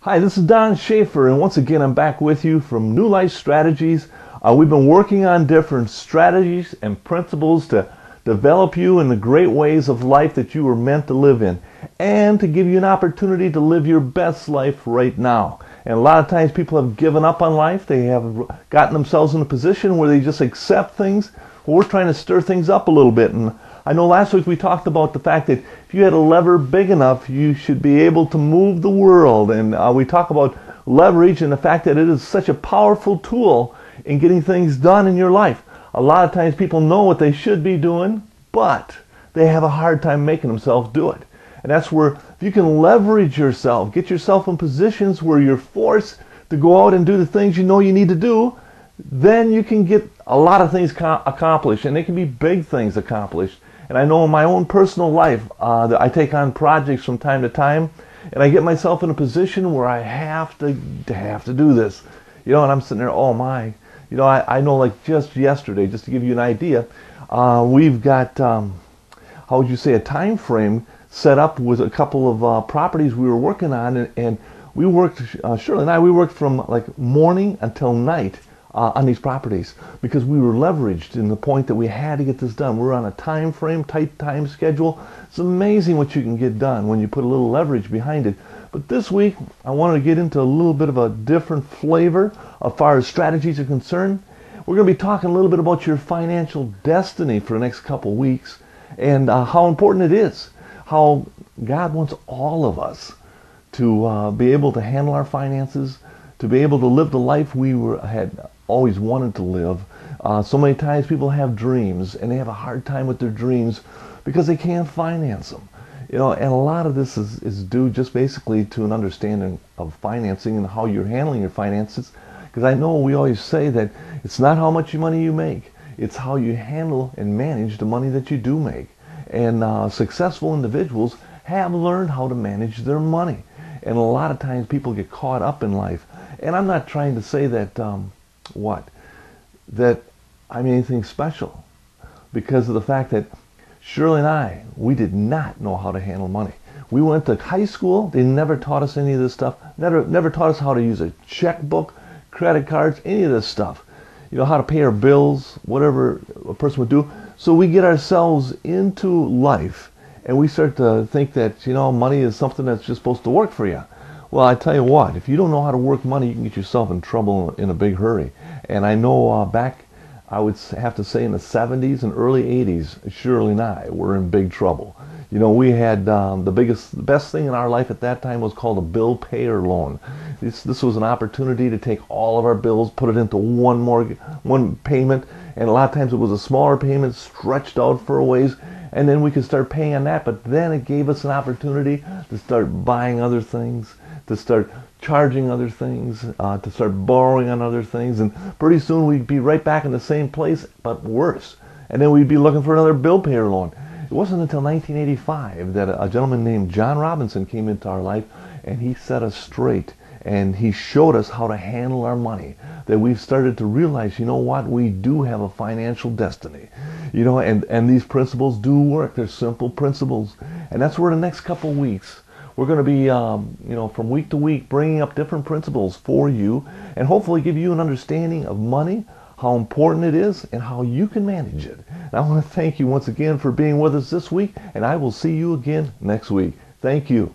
Hi, this is Don Schaefer, and once again I'm back with you from New Life Strategies. We've been working on different strategies and principles to develop you in the great ways of life that you were meant to live in, and to give you an opportunity to live your best life right now. And a lot of times people have given up on life. They have gotten themselves in a position where they just accept things. Well, we're trying to stir things up a little bit, and I know last week we talked about the fact that if you had a lever big enough, you should be able to move the world. And we talk about leverage and the fact that it is such a powerful tool in getting things done in your life. A lot of times people know what they should be doing, but they have a hard time making themselves do it. And that's where if you can leverage yourself, get yourself in positions where you're forced to go out and do the things you know you need to do, then you can get a lot of things accomplished, and they can be big things accomplished. And I know in my own personal life that I take on projects from time to time, and I get myself in a position where I have to do this. You know, and I'm sitting there, oh my. You know, I know, like just yesterday, just to give you an idea, we've got, how would you say, a time frame set up with a couple of properties we were working on, and we worked, Shirley and I, we worked from like morning until night on these properties because we were leveraged in the point that we had to get this done. We're on a time frame, tight time schedule. It's amazing what you can get done when you put a little leverage behind it. But this week, I wanted to get into a little bit of a different flavor as far as strategies are concerned. We're going to be talking a little bit about your financial destiny for the next couple weeks, and how important it is, how God wants all of us to be able to handle our finances, to be able to live the life we had always wanted to live. So many times people have dreams, and they have a hard time with their dreams because they can't finance them. You know, and a lot of this is due just basically to an understanding of financing and how you're handling your finances. Because I know we always say that it's not how much money you make, it's how you handle and manage the money that you do make. And successful individuals have learned how to manage their money. And a lot of times people get caught up in life. And I'm not trying to say that, that I'm anything special, because of the fact that Shirley and I, we did not know how to handle money. We went to high school, they never taught us any of this stuff, never taught us how to use a checkbook, credit cards, any of this stuff. You know, how to pay our bills, whatever a person would do. So we get ourselves into life, and we start to think that, you know, money is something that's just supposed to work for you. Well, I tell you what, if you don't know how to work money, you can get yourself in trouble in a big hurry. And I know back, I would have to say in the 70s and early 80s, Shirley and I were in big trouble. You know, we had the best thing in our life at that time was called a bill payer loan. This was an opportunity to take all of our bills, put it into one payment, and a lot of times it was a smaller payment stretched out for a ways, and then we could start paying on that. But then it gave us an opportunity to start buying other things, to start charging other things, to start borrowing on other things, and pretty soon we'd be right back in the same place, but worse. And then we'd be looking for another bill payer loan. It wasn't until 1985 that a gentleman named John Robinson came into our life, and he set us straight, and he showed us how to handle our money, that we've started to realize, you know what, we do have a financial destiny. You know, and these principles do work. They're simple principles. And that's where the next couple weeks, we're going to be, you know, from week to week, bringing up different principles for you, and hopefully give you an understanding of money, how important it is, and how you can manage it. And I want to thank you once again for being with us this week, and I will see you again next week. Thank you.